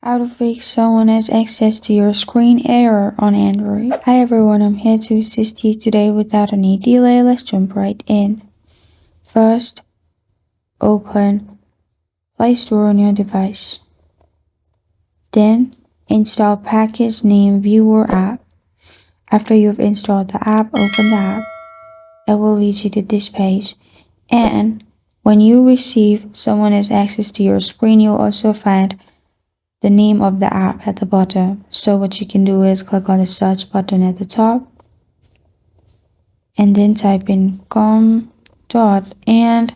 How to fix someone has access to your screen error on Android. Hi everyone, I'm here to assist you today without any delay. Let's jump right in. First, open Play Store on your device. Then, install package name viewer app. After you've installed the app, open the app. It will lead you to this page. And when you receive someone has access to your screen, you'll also find the name of the app at the bottom. So what you can do is click on the search button at the top and then type in com dot and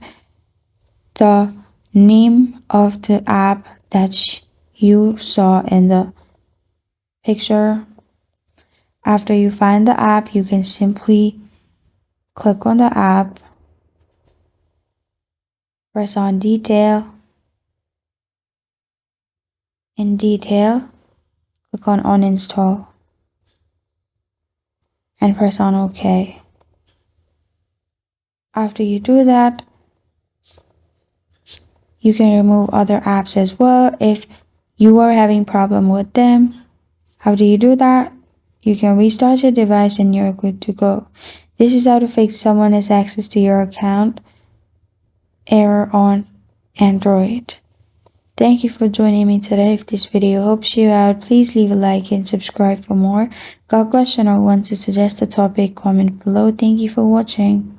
the name of the app that you saw in the picture. After you find the app, you can simply click on the app, press on detail. In detail, click on uninstall and press on OK. After you do that, you can remove other apps as well if you are having problem with them. How do you do that? You can restart your device and you're good to go. This is how to fix someone has access to your account error on Android. Thank you for joining me today. If this video helps you out, please leave a like and subscribe for more. Got a question or want to suggest a topic, comment below. Thank you for watching.